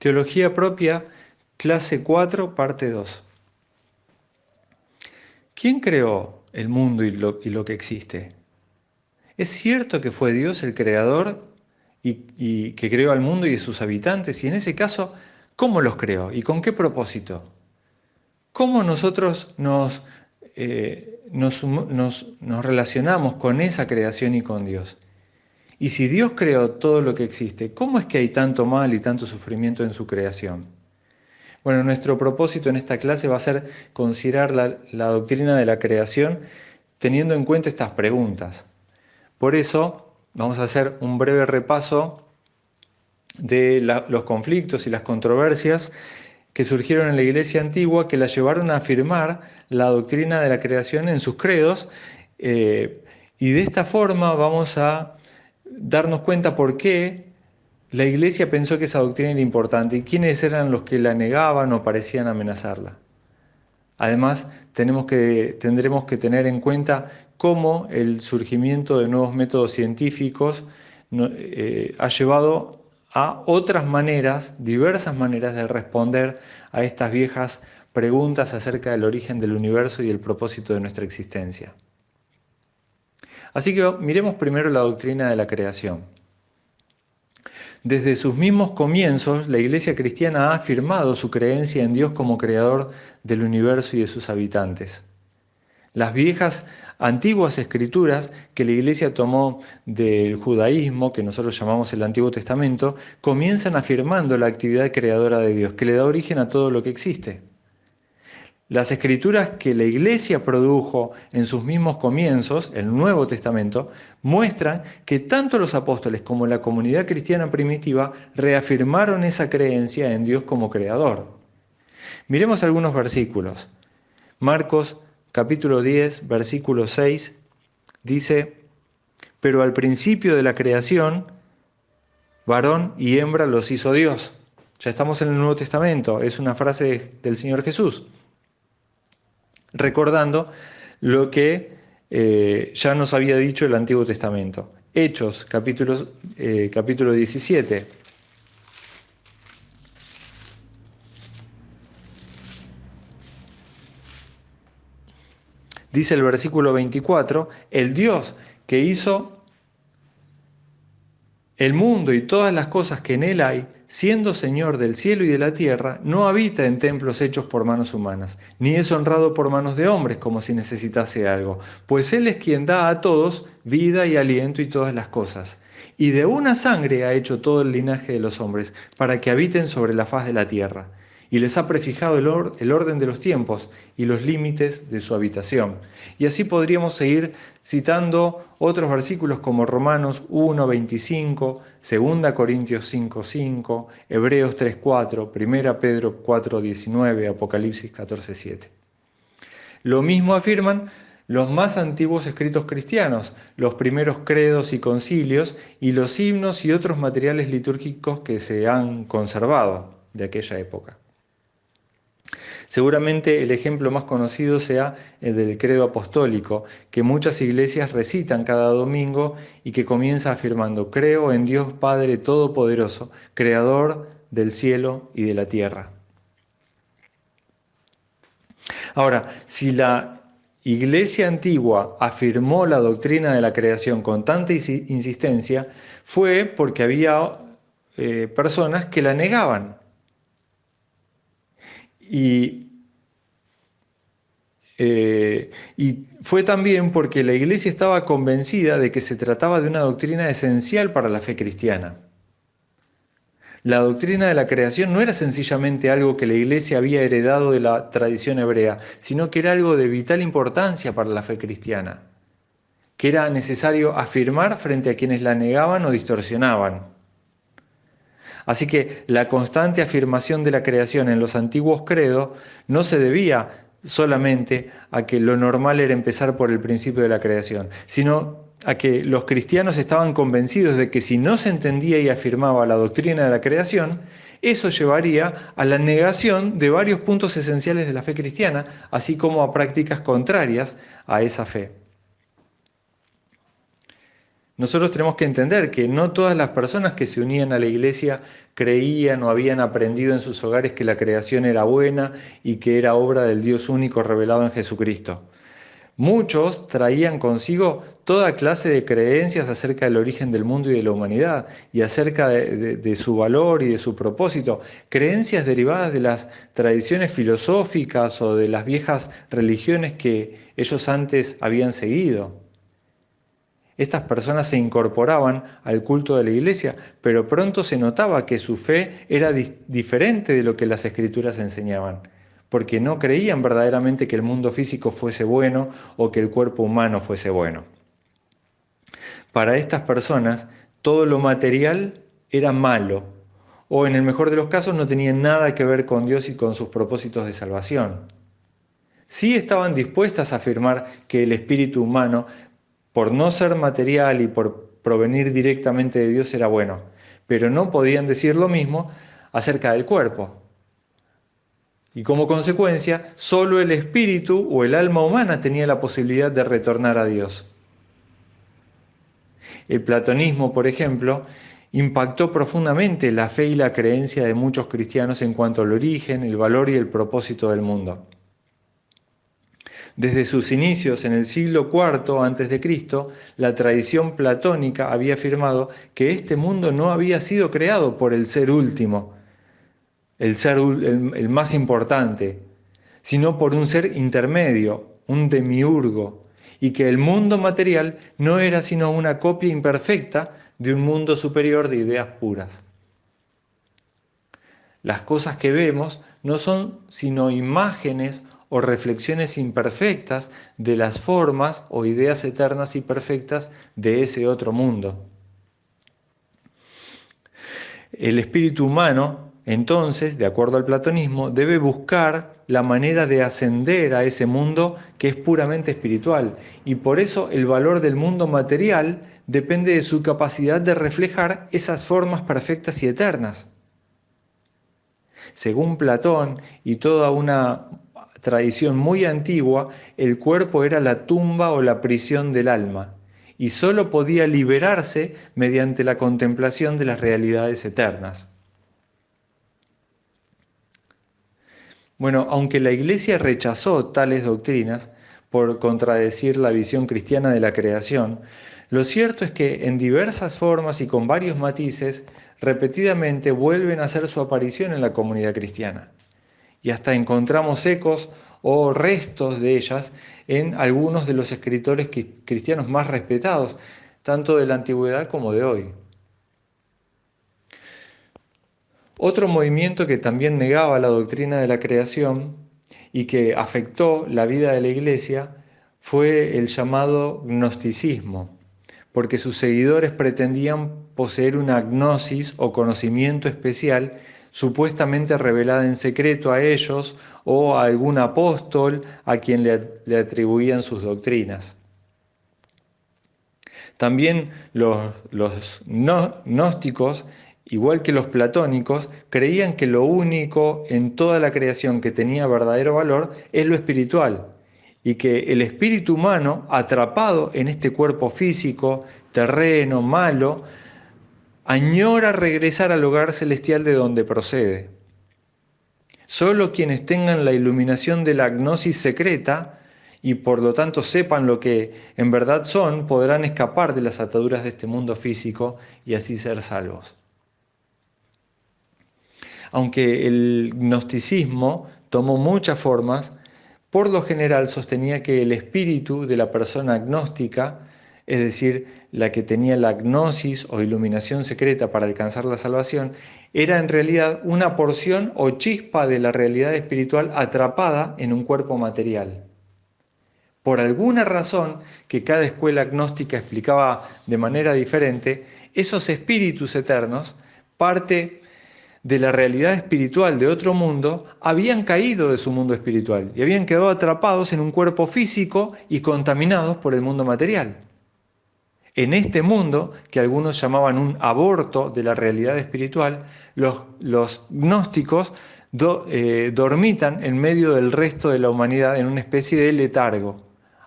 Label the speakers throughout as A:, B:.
A: Teología propia, clase 4, parte 2. ¿Quién creó el mundo y lo que existe? ¿Es cierto que fue Dios el creador y que creó al mundo y a sus habitantes? Y en ese caso, ¿cómo los creó y con qué propósito? ¿Cómo nosotros nos relacionamos con esa creación y con Dios? Y si Dios creó todo lo que existe, ¿cómo es que hay tanto mal y tanto sufrimiento en su creación? Bueno, nuestro propósito en esta clase va a ser considerar la doctrina de la creación teniendo en cuenta estas preguntas. Por eso vamos a hacer un breve repaso de los conflictos y las controversias que surgieron en la Iglesia antigua que la llevaron a afirmar la doctrina de la creación en sus credos, y de esta forma vamos a darnos cuenta por qué la Iglesia pensó que esa doctrina era importante y quiénes eran los que la negaban o parecían amenazarla. Además, tendremos que tener en cuenta cómo el surgimiento de nuevos métodos científicos ha llevado a otras maneras, diversas maneras de responder a estas viejas preguntas acerca del origen del universo y el propósito de nuestra existencia. Así que miremos primero la doctrina de la creación. Desde sus mismos comienzos, la Iglesia cristiana ha afirmado su creencia en Dios como creador del universo y de sus habitantes. Las viejas, antiguas escrituras que la Iglesia tomó del judaísmo, que nosotros llamamos el Antiguo Testamento, comienzan afirmando la actividad creadora de Dios, que le da origen a todo lo que existe. Las escrituras que la Iglesia produjo en sus mismos comienzos, el Nuevo Testamento, muestran que tanto los apóstoles como la comunidad cristiana primitiva reafirmaron esa creencia en Dios como creador. Miremos algunos versículos. Marcos capítulo 10, versículo 6, dice: pero al principio de la creación, varón y hembra los hizo Dios. Ya estamos en el Nuevo Testamento, es una frase del Señor Jesús, recordando lo que ya nos había dicho el Antiguo Testamento. Hechos, capítulo 17. Dice el versículo 24, el Dios que hizo el mundo y todas las cosas que en él hay, siendo Señor del cielo y de la tierra, no habita en templos hechos por manos humanas, ni es honrado por manos de hombres como si necesitase algo, pues Él es quien da a todos vida y aliento y todas las cosas. Y de una sangre ha hecho todo el linaje de los hombres, para que habiten sobre la faz de la tierra. Y les ha prefijado el orden de los tiempos y los límites de su habitación. Y así podríamos seguir citando otros versículos como Romanos 1, 25, 2 Corintios 5, 5, Hebreos 3, 4, 1 Pedro 4, 19, Apocalipsis 14, 7. Lo mismo afirman los más antiguos escritos cristianos, los primeros credos y concilios y los himnos y otros materiales litúrgicos que se han conservado de aquella época. Seguramente el ejemplo más conocido sea el del credo apostólico, que muchas iglesias recitan cada domingo y que comienza afirmando: creo en Dios Padre Todopoderoso, Creador del cielo y de la tierra. Ahora, si la Iglesia antigua afirmó la doctrina de la creación con tanta insistencia, fue porque había personas que la negaban. Y fue también porque la Iglesia estaba convencida de que se trataba de una doctrina esencial para la fe cristiana. La doctrina de la creación no era sencillamente algo que la Iglesia había heredado de la tradición hebrea, sino que era algo de vital importancia para la fe cristiana, que era necesario afirmar frente a quienes la negaban o distorsionaban. Así que la constante afirmación de la creación en los antiguos credos no se debía solamente a que lo normal era empezar por el principio de la creación, sino a que los cristianos estaban convencidos de que si no se entendía y afirmaba la doctrina de la creación, eso llevaría a la negación de varios puntos esenciales de la fe cristiana, así como a prácticas contrarias a esa fe. Nosotros tenemos que entender que no todas las personas que se unían a la iglesia creían o habían aprendido en sus hogares que la creación era buena y que era obra del Dios único revelado en Jesucristo. Muchos traían consigo toda clase de creencias acerca del origen del mundo y de la humanidad y acerca de su valor y de su propósito, creencias derivadas de las tradiciones filosóficas o de las viejas religiones que ellos antes habían seguido. Estas personas se incorporaban al culto de la iglesia, pero pronto se notaba que su fe era diferente de lo que las escrituras enseñaban, porque no creían verdaderamente que el mundo físico fuese bueno o que el cuerpo humano fuese bueno. Para estas personas, todo lo material era malo, o en el mejor de los casos no tenía nada que ver con Dios y con sus propósitos de salvación. Sí estaban dispuestas a afirmar que el espíritu humano, por no ser material y por provenir directamente de Dios, era bueno, pero no podían decir lo mismo acerca del cuerpo. Y como consecuencia, solo el espíritu o el alma humana tenía la posibilidad de retornar a Dios. El platonismo, por ejemplo, impactó profundamente la fe y la creencia de muchos cristianos en cuanto al origen, el valor y el propósito del mundo. Desde sus inicios en el siglo IV a.C., la tradición platónica había afirmado que este mundo no había sido creado por el ser último, el más importante, sino por un ser intermedio, un demiurgo, y que el mundo material no era sino una copia imperfecta de un mundo superior de ideas puras. Las cosas que vemos no son sino imágenes o reflexiones imperfectas de las formas o ideas eternas y perfectas de ese otro mundo. El espíritu humano, entonces, de acuerdo al platonismo, debe buscar la manera de ascender a ese mundo que es puramente espiritual, y por eso el valor del mundo material depende de su capacidad de reflejar esas formas perfectas y eternas. Según Platón y toda una tradición muy antigua, el cuerpo era la tumba o la prisión del alma, y sólo podía liberarse mediante la contemplación de las realidades eternas. Bueno, aunque la Iglesia rechazó tales doctrinas por contradecir la visión cristiana de la creación, lo cierto es que en diversas formas y con varios matices, repetidamente vuelven a hacer su aparición en la comunidad cristiana. Y hasta encontramos ecos o restos de ellas en algunos de los escritores cristianos más respetados, tanto de la antigüedad como de hoy. Otro movimiento que también negaba la doctrina de la creación y que afectó la vida de la Iglesia fue el llamado gnosticismo, porque sus seguidores pretendían poseer una gnosis o conocimiento especial supuestamente revelada en secreto a ellos o a algún apóstol a quien le atribuían sus doctrinas. También los gnósticos, igual que los platónicos, creían que lo único en toda la creación que tenía verdadero valor es lo espiritual, y que el espíritu humano, atrapado en este cuerpo físico, terreno, malo, añora regresar al hogar celestial de donde procede. Solo quienes tengan la iluminación de la gnosis secreta y por lo tanto sepan lo que en verdad son, podrán escapar de las ataduras de este mundo físico y así ser salvos. Aunque el gnosticismo tomó muchas formas, por lo general sostenía que el espíritu de la persona gnóstica, es decir, la que tenía la gnosis o iluminación secreta para alcanzar la salvación, era en realidad una porción o chispa de la realidad espiritual atrapada en un cuerpo material. Por alguna razón que cada escuela gnóstica explicaba de manera diferente, esos espíritus eternos, parte de la realidad espiritual de otro mundo, habían caído de su mundo espiritual y habían quedado atrapados en un cuerpo físico y contaminados por el mundo material. En este mundo, que algunos llamaban un aborto de la realidad espiritual, los gnósticos dormitan en medio del resto de la humanidad en una especie de letargo,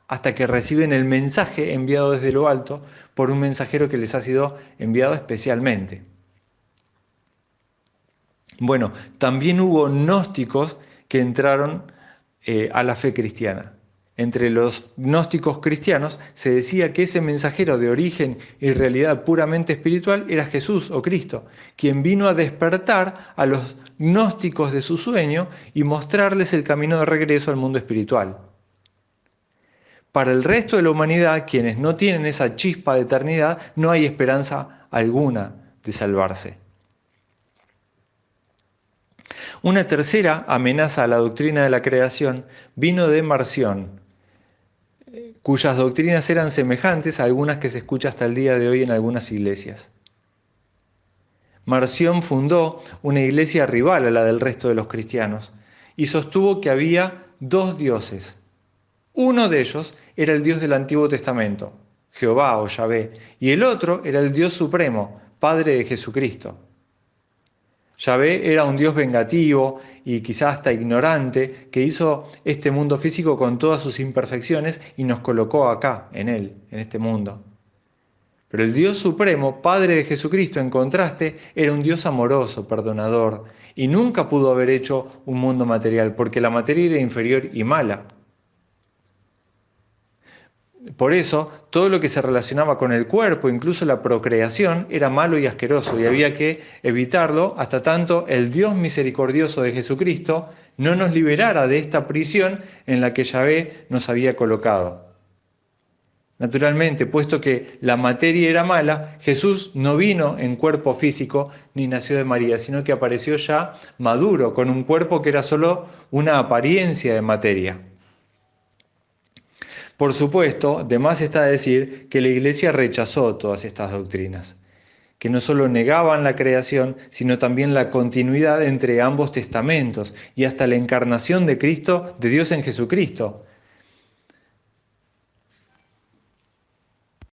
A: hasta que reciben el mensaje enviado desde lo alto por un mensajero que les ha sido enviado especialmente. Bueno, también hubo gnósticos que entraron a la fe cristiana. Entre los gnósticos cristianos se decía que ese mensajero de origen y realidad puramente espiritual era Jesús o Cristo, quien vino a despertar a los gnósticos de su sueño y mostrarles el camino de regreso al mundo espiritual. Para el resto de la humanidad, quienes no tienen esa chispa de eternidad, no hay esperanza alguna de salvarse. Una tercera amenaza a la doctrina de la creación vino de Marción, cuyas doctrinas eran semejantes a algunas que se escucha hasta el día de hoy en algunas iglesias. Marción fundó una iglesia rival a la del resto de los cristianos y sostuvo que había dos dioses. Uno de ellos era el Dios del Antiguo Testamento, Jehová o Yahvé, y el otro era el Dios Supremo, Padre de Jesucristo. Yahvé era un Dios vengativo y quizás hasta ignorante que hizo este mundo físico con todas sus imperfecciones y nos colocó acá, en él, en este mundo. Pero el Dios Supremo, Padre de Jesucristo, en contraste, era un Dios amoroso, perdonador, y nunca pudo haber hecho un mundo material, porque la materia era inferior y mala. Por eso, todo lo que se relacionaba con el cuerpo, incluso la procreación, era malo y asqueroso y había que evitarlo hasta tanto el Dios misericordioso de Jesucristo no nos liberara de esta prisión en la que Yahvé nos había colocado. Naturalmente, puesto que la materia era mala, Jesús no vino en cuerpo físico ni nació de María, sino que apareció ya maduro, con un cuerpo que era solo una apariencia de materia. Por supuesto, de más está decir que la Iglesia rechazó todas estas doctrinas, que no solo negaban la creación, sino también la continuidad entre ambos testamentos y hasta la encarnación de Cristo, de Dios en Jesucristo,